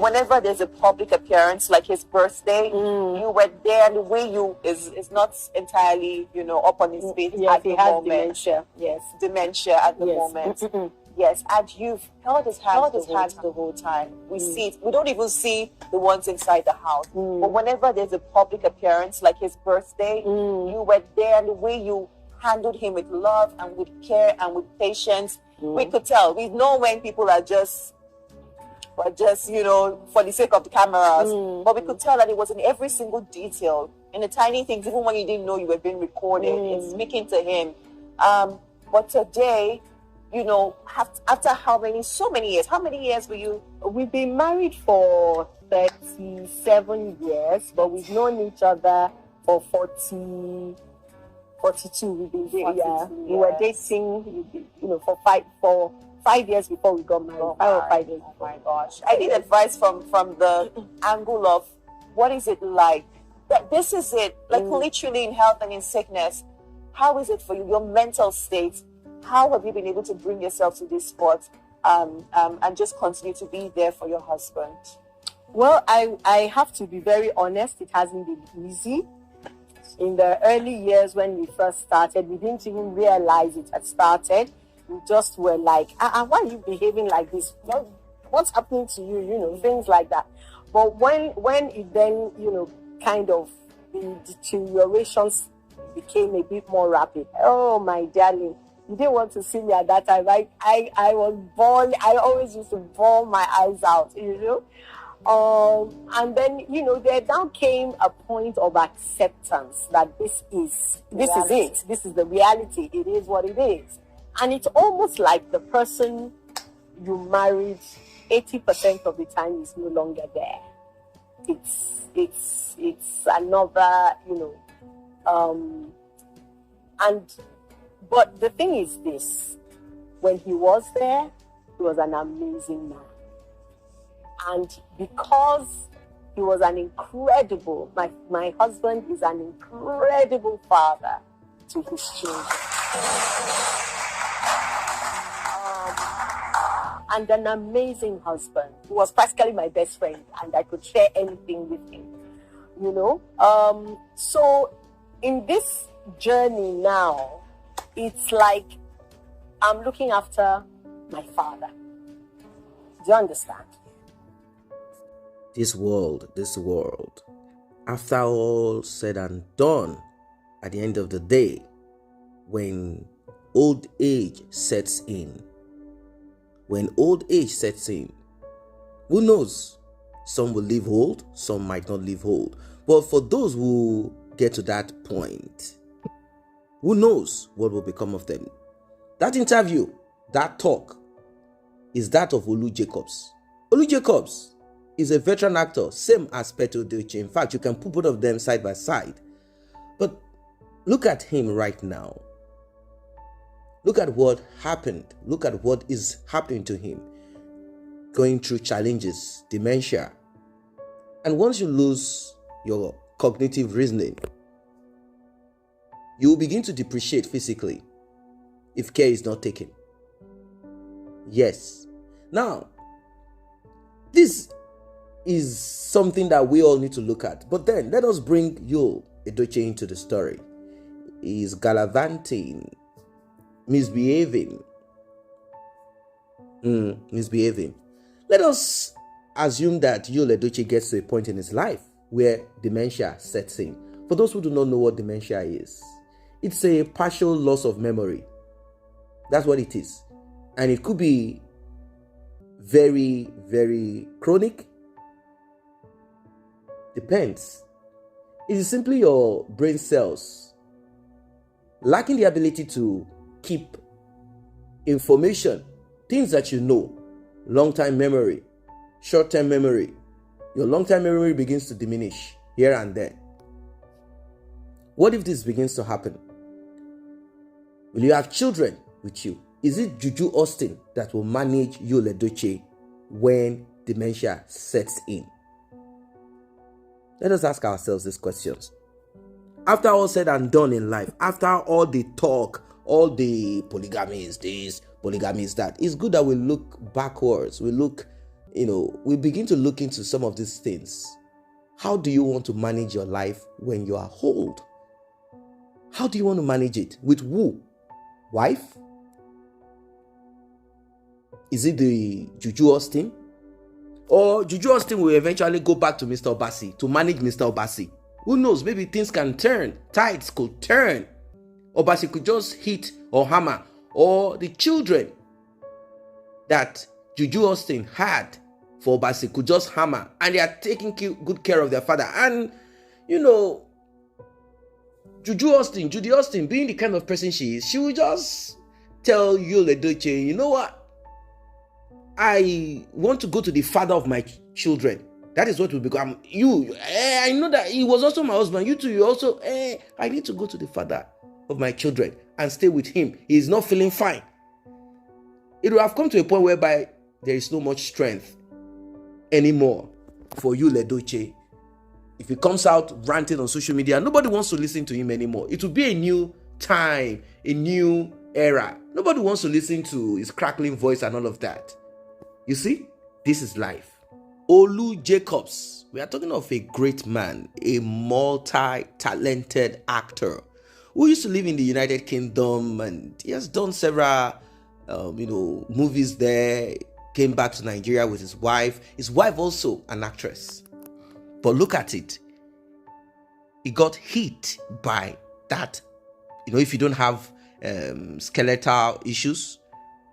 whenever there's a public appearance like his birthday, you were there, and the way you is not entirely, up on his feet at the moment. Dementia. Yes, dementia at the moment. Yes, and you've held his hands the whole time. We see it. We don't even see the ones inside the house. But whenever there's a public appearance like his birthday, you were there, and the way you handled him with love and with care and with patience, we could tell. We know when people are just for the sake of the cameras. But we could tell that it was in every single detail, in the tiny things, even when you didn't know you were being recorded, in speaking to him. But today, after so many years, how many years were you? We've been married for 37 years, but we've known each other for 42. We've been dating. Yeah. We were dating, for 5 years before we got married. 5 or 5 years. Oh my gosh! I need advice from the angle of what is it like? That this is it, like literally in health and in sickness. How is it for you? Your mental state. How have you been able to bring yourself to this spot and just continue to be there for your husband? Well, I have to be very honest. It hasn't been easy. In the early years when we first started, we didn't even realize it had started. We just were like, why are you behaving like this? What's happening to you? Things like that. But when it then, kind of the deteriorations became a bit more rapid. Oh, my darling. You didn't want to see me at that time. I was born. I always used to bawl my eyes out, and then, there now came a point of acceptance that this is it. This is the reality. It is what it is. And it's almost like the person you married 80% of the time is no longer there. It's another, but the thing is this, when he was there, he was an amazing man. And because he was an incredible, my husband is an incredible father to his children. And an amazing husband. He was practically my best friend, and I could share anything with him, So in this journey now, it's like I'm looking after my father. Do you understand? This world, after all said and done, at the end of the day, when old age sets in, who knows? Some will live old, some might not live old. But for those who get to that point, who knows what will become of them? That interview, that talk, is that of Olu Jacobs. Olu Jacobs is a veteran actor, same as Edochie. In fact, you can put both of them side by side. But look at him right now. Look at what happened. Look at what is happening to him. Going through challenges, dementia. And once you lose your cognitive reasoning, you will begin to depreciate physically if care is not taken. Yes. Now, this is something that we all need to look at. But then, let us bring Edochie into the story. He is gallivanting, misbehaving. Let us assume that Edochie gets to a point in his life where dementia sets in. For those who do not know what dementia is, it's a partial loss of memory. That's what it is. And it could be very, very chronic. Depends. It is simply your brain cells lacking the ability to keep information, things that you know, long-time memory, short-term memory. Your long-term memory begins to diminish here and there. What if this begins to happen? Will you have children with you? Is it Juju Austin that will manage Edochie when dementia sets in? Let us ask ourselves these questions. After all said and done in life, after all the talk, all the polygamy is this, polygamy is that, it's good that we look backwards. We look we begin to look into some of these things. How do you want to manage your life when you are old? How do you want to manage it? With who? Wife? Is it the Juju Austin? Or Juju Austin will eventually go back to Mr. Obasi to manage Mr. Obasi. Who knows? Maybe things can turn. Tides could turn. Obasi could just hit or hammer. Or the children that Juju Austin had for Obasi could just hammer. And they are taking good care of their father. And, Judy Austin, being the kind of person she is, she will just tell Edochie, you know what? I want to go to the father of my children. That is what will become you. I know that he was also my husband. You too, you also, I need to go to the father of my children and stay with him. He is not feeling fine. It will have come to a point whereby there is no much strength anymore for Edochie. If he comes out ranting on social media, nobody wants to listen to him anymore. It will be a new time, a new era. Nobody wants to listen to his crackling voice and all of that. You see, this is life. Olu Jacobs, we are talking of a great man, a multi-talented actor who used to live in the United Kingdom, and he has done several, movies there. Came back to Nigeria with his wife. His wife also an actress. But look at it. He got hit by that. If you don't have skeletal issues,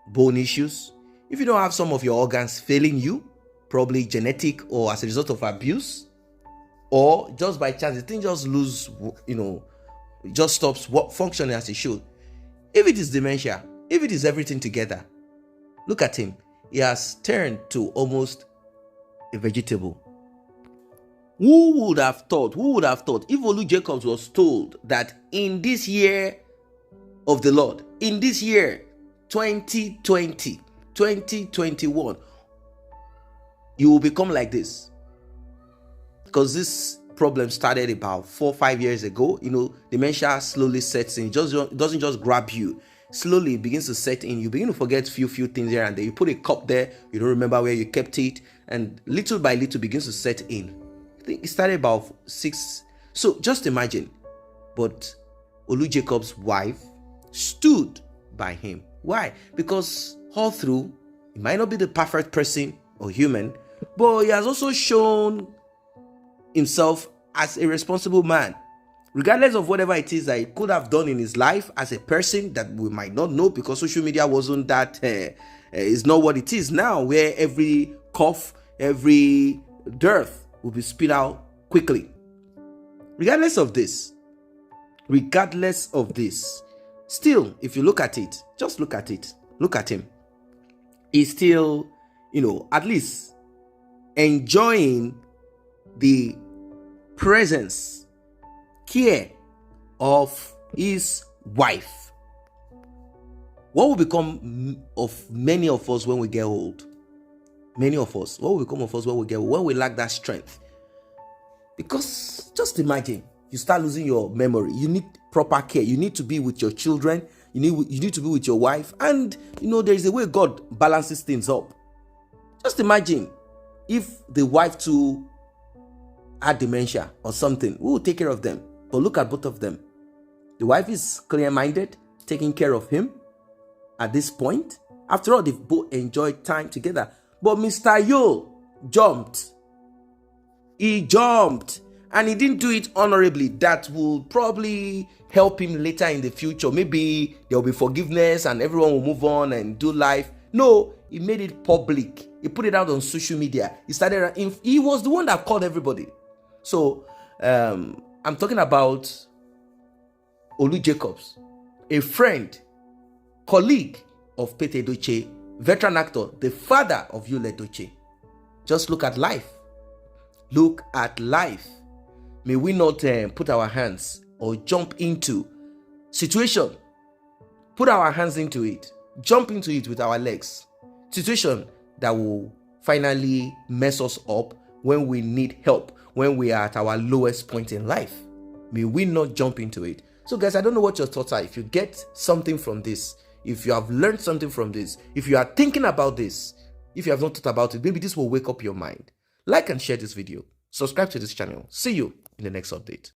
bone issues, if you don't have some of your organs failing you, probably genetic or as a result of abuse, or just by chance, the thing just it just stops functioning as it should. If it is dementia, if it is everything together, look at him. He has turned to almost a vegetable. Who would have thought if Olu Jacobs was told that in this year of the Lord, in this year 2020, 2021, you will become like this? Because this problem started about 4 or 5 years ago. Dementia slowly sets in. It doesn't just grab you. Slowly it begins to set in. You begin to forget few things here and there. You put a cup there, you don't remember where you kept it, and little by little begins to set in. I think it started about 6. So just imagine. But Olu Jacobs' wife stood by him. Why? Because all through, he might not be the perfect person or human, but he has also shown himself as a responsible man. Regardless of whatever it is that he could have done in his life as a person that we might not know, because social media wasn't that, is not what it is now, where every cough, every dearth will be spit out quickly. Regardless of this, still, if you look at it, just look at it, look at him. He's still, at least enjoying the presence, care of his wife. What will become of many of us when we get old? Many of us, what will become of us when we get old? When we lack that strength? Because just imagine, you start losing your memory. You need proper care. You need to be with your children. You need to be with your wife. And, there is a way God balances things up. Just imagine if the wife too had dementia or something. Who will take care of them? But look at both of them. The wife is clear-minded, taking care of him at this point. After all, they've both enjoyed time together. But Mr. Yo jumped. He jumped. And he didn't do it honorably. That will probably help him later in the future. Maybe there will be forgiveness and everyone will move on and do life. No, he made it public. He put it out on social media. He was the one that called everybody. So, I'm talking about Olu Jacobs, a friend, colleague of Pete Edochie, veteran actor, the father of Edochie. Just look at life. Look at life. May we not put our hands or jump into situation. Put our hands into it. Jump into it with our legs. Situation that will finally mess us up when we need help, when we are at our lowest point in life. May we not jump into it. So guys, I don't know what your thoughts are. If you get something from this, if you have learned something from this, if you are thinking about this, If you have not thought about it, maybe this will wake up your mind. Like and share this video. Subscribe to this channel. See you in the next update.